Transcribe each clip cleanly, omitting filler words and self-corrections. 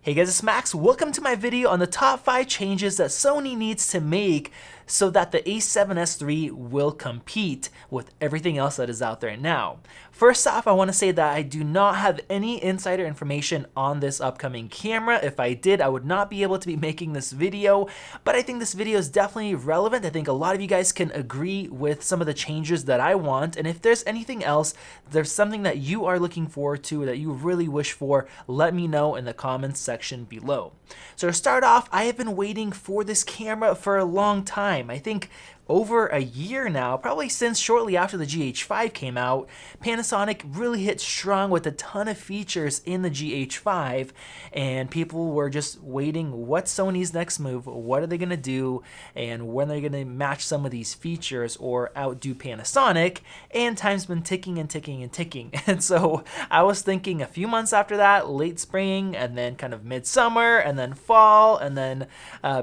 Hey guys, it's Max. Welcome to my video on the top 5 changes that Sony needs to make so that the A7s III will compete with everything else that is out there now. First off, I want to say that I do not have any insider information on this upcoming camera. If I did, I would not be able to be making this video, but I think this video is definitely relevant. I think a lot of you guys can agree with some of the changes that I want, and if there's anything else, there's something that you are looking forward to that you really wish for, let me know in the comments section below. So to start off, I have been waiting for this camera for a long time. I think over a year now, probably since shortly after the GH5 came out. Panasonic really hit strong with a ton of features in the GH5, and people were just waiting, what's Sony's next move, what are they going to do, and when are they going to match some of these features or outdo Panasonic, and time's been ticking and ticking and ticking. And so I was thinking a few months after that, late spring, and then kind of midsummer, and then fall, and then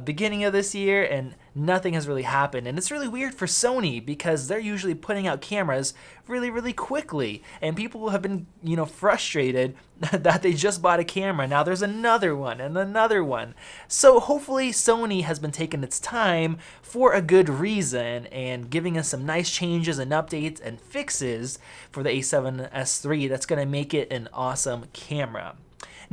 beginning of this year, and nothing has really happened. And it's really weird for Sony because they're usually putting out cameras really quickly, and people have been, frustrated that they just bought a camera. Now there's another one and another one. So hopefully Sony has been taking its time for a good reason and giving us some nice changes and updates and fixes for the A7s III that's going to make it an awesome camera.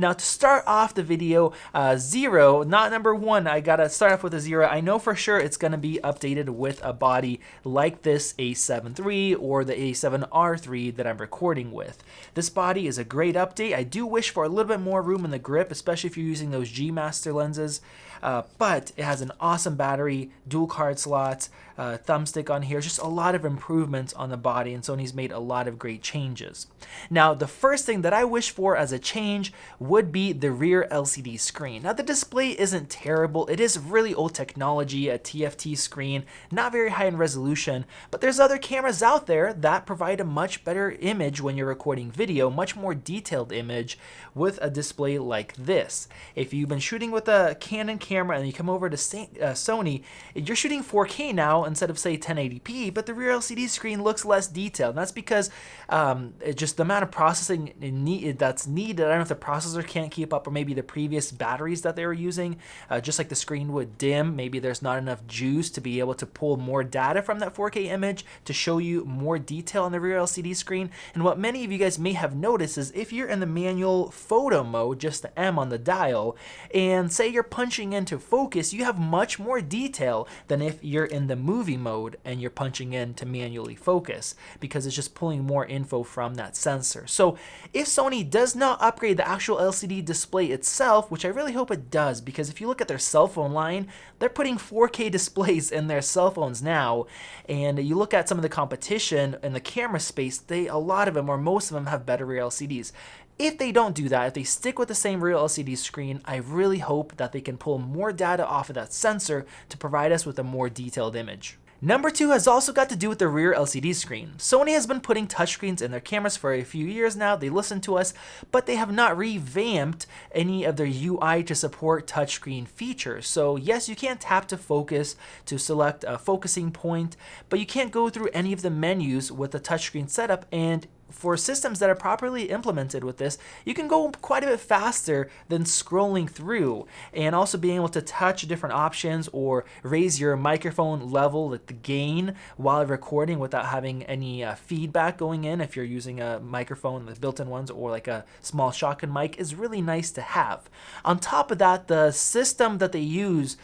Now to start off the video, 0, not number 1, I gotta start off with a 0. I know for sure it's gonna be updated with a body like this A7 III or the A7s III that I'm recording with. This body is a great update. I do wish for a little bit more room in the grip, especially if you're using those G Master lenses, but it has an awesome battery, dual card slots, thumbstick on here, just a lot of improvements on the body, and Sony's made a lot of great changes. Now the first thing that I wish for as a change would be the rear LCD screen. Now the display isn't terrible, it is really old technology, a TFT screen, not very high in resolution, but there's other cameras out there that provide a much better image when you're recording video, much more detailed image with a display like this. If you've been shooting with a Canon camera and you come over to Sony, you're shooting 4K now instead of say 1080p, but the rear LCD screen looks less detailed. And that's because just the amount of processing that's needed. I don't know if the processor can't keep up, or maybe the previous batteries that they were using, just like the screen would dim, maybe there's not enough juice to be able to pull more data from that 4K image to show you more detail on the rear LCD screen. And what many of you guys may have noticed is if you're in the manual photo mode, just the M on the dial, and say you're punching into focus, you have much more detail than if you're in the movie mode and you're punching in to manually focus, because it's just pulling more info from that sensor. So if Sony does not upgrade the actual LCD display itself, which I really hope it does, because if you look at their cell phone line, they're putting 4K displays in their cell phones now, and you look at some of the competition in the camera space, a lot of them, or most of them, have better rear LCDs. If they don't do that, if they stick with the same real LCD screen, I really hope that they can pull more data off of that sensor to provide us with a more detailed image. Number 2 has also got to do with the rear LCD screen. Sony has been putting touchscreens in their cameras for a few years now. They listen to us, but they have not revamped any of their UI to support touchscreen features. So yes, you can tap to focus to select a focusing point, but you can't go through any of the menus with the touchscreen setup. And for systems that are properly implemented with this, you can go quite a bit faster than scrolling through, and also being able to touch different options or raise your microphone level, like the gain, while recording without having any feedback going in. If you're using a microphone, the built-in ones, or like a small shotgun mic, is really nice to have. On top of that, the system that they use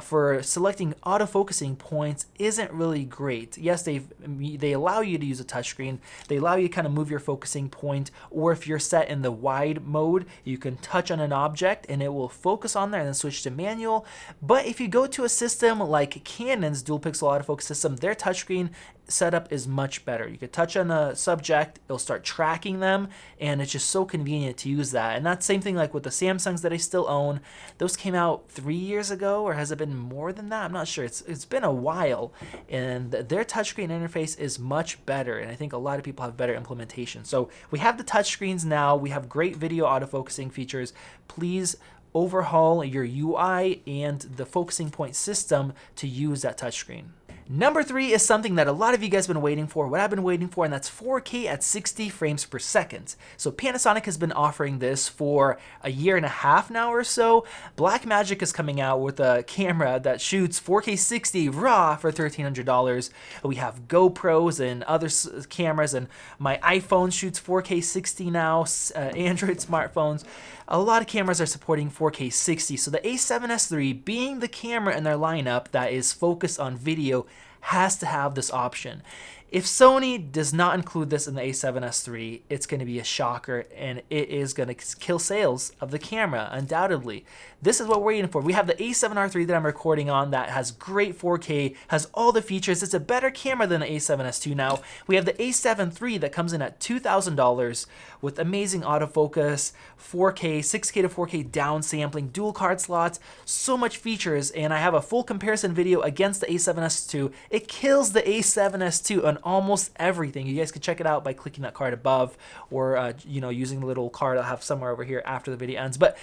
for selecting autofocusing points isn't really great. Yes, they allow you to use a touchscreen. They allow you to kind of move your focusing point, or if you're set in the wide mode, you can touch on an object and it will focus on there and then switch to manual. But if you go to a system like Canon's dual pixel autofocus system, their touchscreen setup is much better. You could touch on a subject, it'll start tracking them, and it's just so convenient to use that. And that's same thing like with the Samsungs that I still own. Those came out 3 years ago, or has it been more than that? I'm not sure. It's been a while, and their touchscreen interface is much better, and I think a lot of people have better implementation. So we have the touchscreens now, we have great video autofocusing features. Please overhaul your UI and the focusing point system to use that touchscreen. Number 3 is something that a lot of you guys have been waiting for, what I've been waiting for, and that's 4K at 60 frames per second. So Panasonic has been offering this for a year and a half now or so. Blackmagic is coming out with a camera that shoots 4K 60 RAW for $1,300. We have GoPros and other cameras, and my iPhone shoots 4K 60 now, Android smartphones. A lot of cameras are supporting 4K 60, so the A7s III, being the camera in their lineup that is focused on video, has to have this option. If Sony does not include this in the A7s III, it's going to be a shocker, and it is going to kill sales of the camera, undoubtedly. This is what we're waiting for. We have the A7R III that I'm recording on that has great 4K, has all the features. It's a better camera than the A7s II now. We have the A7 III that comes in at $2,000 with amazing autofocus, 4K, 6K to 4K downsampling, dual card slots, so much features, and I have a full comparison video against the A7s II. It kills the A7s II on almost everything. You guys can check it out by clicking that card above, or using the little card I'll have somewhere over here after the video ends. But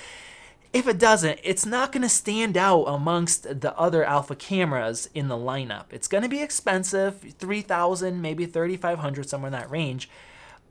if it doesn't, it's not going to stand out amongst the other alpha cameras in the lineup. It's going to be expensive, $3,000, maybe $3,500, somewhere in that range.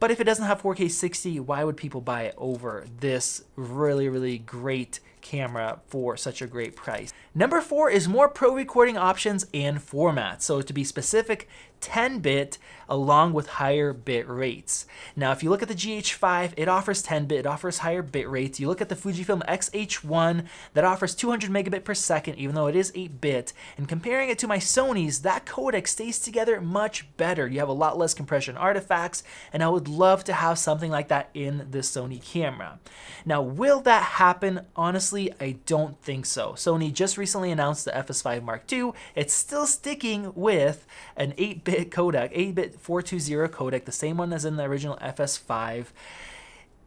But if it doesn't have 4K 60, why would people buy it over this really, really great camera for such a great price? Number 4 is more pro recording options and formats. So to be specific, 10-bit along with higher bit rates. Now, if you look at the GH5, it offers 10-bit, it offers higher bit rates. You look at the Fujifilm X-H1, that offers 200 megabit per second, even though it is 8-bit. And comparing it to my Sony's, that codec stays together much better. You have a lot less compression artifacts, and I would love to have something like that in the Sony camera. Now, will that happen? Honestly, I don't think so. Sony just recently announced the FS5 Mark II. It's still sticking with an 8-bit codec, 8-bit 420 codec, the same one as in the original FS5.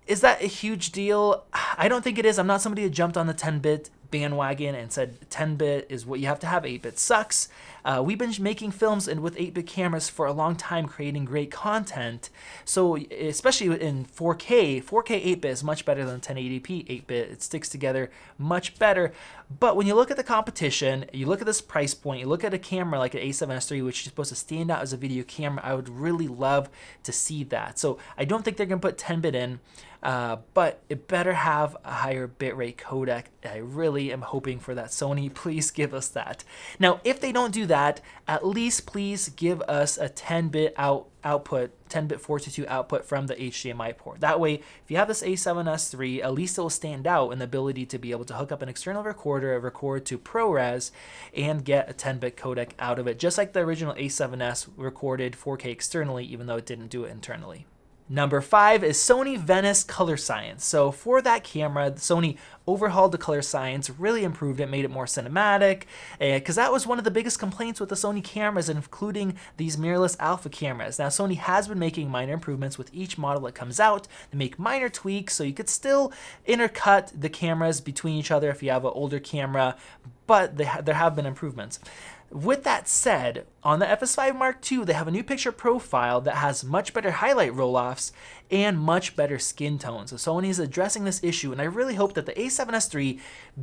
Is that a huge deal? I don't think it is. I'm not somebody who jumped on the 10-bit bandwagon and said 10-bit is what you have to have, 8-bit sucks. We've been making films and with 8-bit cameras for a long time, creating great content. So especially in 4K 8-bit is much better than 1080p 8-bit. It sticks together much better. But when you look at the competition, you look at this price point, you look at a camera like an A7s III, which is supposed to stand out as a video camera, I would really love to see that. So I don't think they're going to put 10-bit in, but it better have a higher bitrate codec. I really am hoping for that. Sony, please give us that. Now, if they don't do that, at least please give us a 10-bit output, 10-bit 422 output from the HDMI port. That way, if you have this A7s III, at least it will stand out in the ability to be able to hook up an external recorder, record to ProRes, and get a 10-bit codec out of it, just like the original A7S recorded 4K externally, even though it didn't do it internally. Number 5 is Sony Venice Color Science. So for that camera, Sony overhauled the color science, really improved it, made it more cinematic, because that was one of the biggest complaints with the Sony cameras, including these mirrorless alpha cameras. Now, Sony has been making minor improvements with each model that comes out. They make minor tweaks, so you could still intercut the cameras between each other if you have an older camera, but there have been improvements. With that said, on the FS5 Mark II, they have a new picture profile that has much better highlight roll-offs and much better skin tones. So Sony is addressing this issue, and I really hope that the A7s III,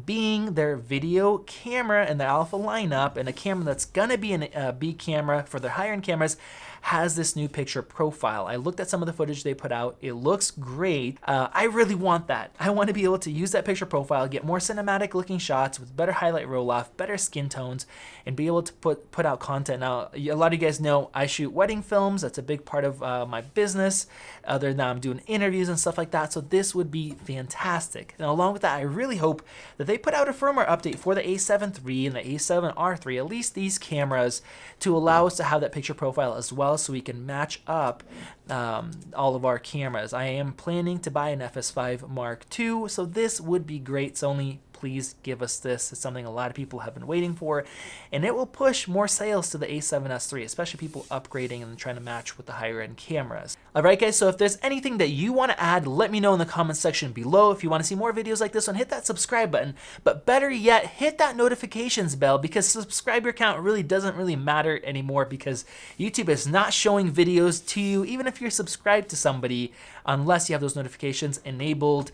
being their video camera in the alpha lineup and a camera that's gonna be a B camera for their higher-end cameras, has this new picture profile. I looked at some of the footage they put out. It looks great. I really want that. I want to be able to use that picture profile, get more cinematic looking shots with better highlight roll-off, better skin tones, and be able to put out content. Now, a lot of you guys know I shoot wedding films. That's a big part of my business. Other than that, I'm doing interviews and stuff like that. So this would be fantastic. And along with that, I really hope that they put out a firmware update for the A7 III and the A7R III, at least these cameras, to allow us to have that picture profile as well, so we can match up all of our cameras. I am planning to buy an FS5 Mark II, so this would be great. Sony, please give us this. It's something a lot of people have been waiting for, and it will push more sales to the A7s III, especially people upgrading and trying to match with the higher end cameras. Alright guys, so if there's anything that you want to add, let me know in the comments section below. If you want to see more videos like this one, hit that subscribe button, but better yet, hit that notifications bell, because subscriber count really doesn't really matter anymore, because YouTube is not showing videos to you, even if you're subscribed to somebody, unless you have those notifications enabled.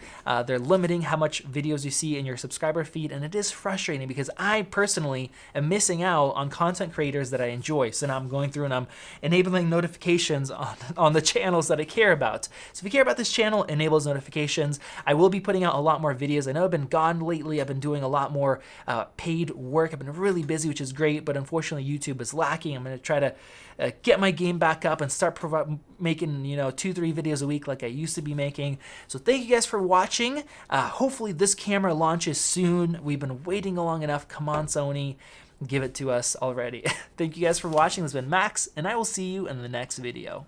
They're limiting how much videos you see in your subscribe subscriber feed, and it is frustrating because I personally am missing out on content creators that I enjoy. So now I'm going through and I'm enabling notifications on the channels that I care about. So if you care about this channel, enable those notifications. I will be putting out a lot more videos. I know I've been gone lately. I've been doing a lot more paid work. I've been really busy, which is great, but unfortunately YouTube is lacking. I'm going to try to get my game back up and start making 2-3 videos a week like I used to be making. So thank you guys for watching. Hopefully this camera launches soon. We've been waiting long enough. Come on, Sony, give it to us already. Thank you guys for watching. This has been Max, and I will see you in the next video.